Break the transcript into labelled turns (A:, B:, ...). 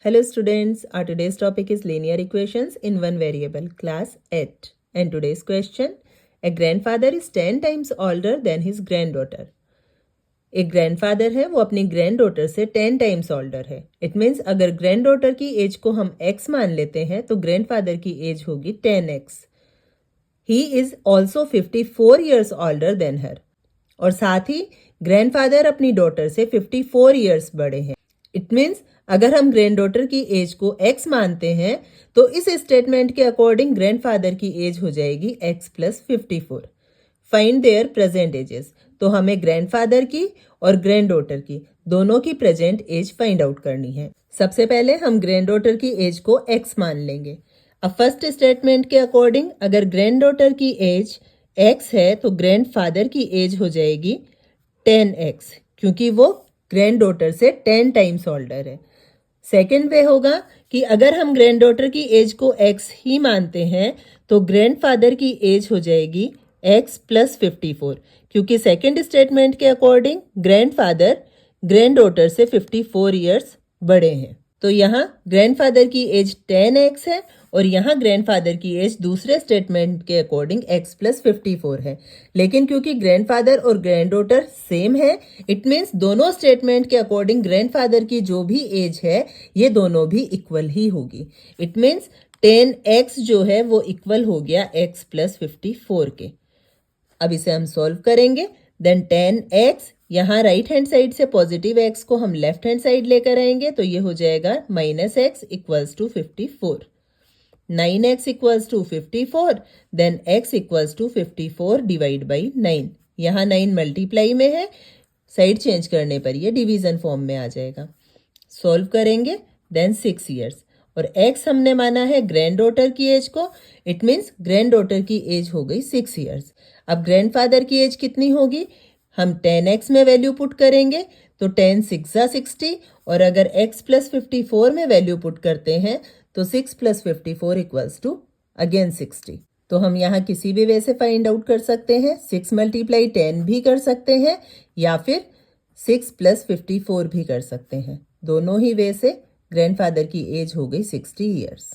A: Hello students, our today's topic is linear equations in one variable, class 8. And today's question, a grandfather is 10 times older than his granddaughter. एक grandfather है वो अपनी grand daughter से 10 times older है. It means अगर grand daughter की as को हम x मान लेते हैं तो ग्रैंडफादर की एज होगी 10x. He is also 54 years older than her. और साथ ही ग्रैंडफादर अपनी डॉटर से 54 ईयर्स बड़े हैं. इट मीन्स अगर हम ग्रैंड डॉटर की एज को x मानते हैं तो इस स्टेटमेंट के अकॉर्डिंग ग्रैंडफादर की एज हो जाएगी x plus 54. Find there present ages. तो हमें ग्रैंडफादर की और ग्रैंड डॉटर की दोनों की प्रेजेंट एज फाइंड आउट करनी है. सबसे पहले हम ग्रैंड डॉटर की एज को x मान लेंगे. अब फर्स्ट स्टेटमेंट के अकॉर्डिंग अगर ग्रैंड डॉटर की एज x है तो ग्रैंडफादर की एज हो जाएगी 10x क्योंकि वो ग्रैंड डॉटर से 10 टाइम्स ओल्डर है. सेकेंड वे होगा कि अगर हम ग्रैंड डॉटर की एज को x ही मानते हैं तो ग्रैंडफादर की एज हो जाएगी x प्लस 54 क्योंकि सेकेंड स्टेटमेंट के अकॉर्डिंग ग्रैंडफादर ग्रैंड डॉटर से 54 ईयर्स बड़े हैं. तो यहाँ ग्रैंडफादर की एज 10x है और यहाँ ग्रैंडफादर की एज दूसरे स्टेटमेंट के अकॉर्डिंग x प्लस 54 है. लेकिन क्योंकि ग्रैंडफादर और ग्रैंड डॉटर सेम है इट मीन्स दोनों स्टेटमेंट के अकॉर्डिंग ग्रैंडफादर की जो भी एज है ये दोनों भी इक्वल ही होगी. इट मीन्स 10x जो है वो इक्वल हो गया x प्लस 54 के. अब इसे हम सॉल्व करेंगे. देन 10x यहाँ राइट हैंड साइड से पॉजिटिव x को हम लेफ्ट हैंड साइड लेकर आएंगे तो ये हो जाएगा minus x equals to 54. 9x equals to 54. Then x equals to 54 divide by 9. यहाँ 9 मल्टीप्लाई में है, साइड चेंज करने पर ये डिवीजन फॉर्म में आ जाएगा. सॉल्व करेंगे. देन 6 ईयर्स और x हमने माना है ग्रैंड डॉटर की एज को. इट मीन्स ग्रैंड डॉटर की एज हो गई 6 ईयर्स. अब ग्रैंडफादर की एज कितनी होगी? हम 10x में वैल्यू पुट करेंगे तो 10 6 60 और अगर x प्लस 54 में वैल्यू पुट करते हैं तो 6 प्लस 54 इक्वल्स टू अगेन 60. तो हम यहाँ किसी भी वे से फाइंड आउट कर सकते हैं. 6 मल्टीप्लाई 10 भी कर सकते हैं या फिर 6 प्लस 54 भी कर सकते हैं. दोनों ही वे से ग्रैंडफादर की एज हो गई 60 ईयर्स.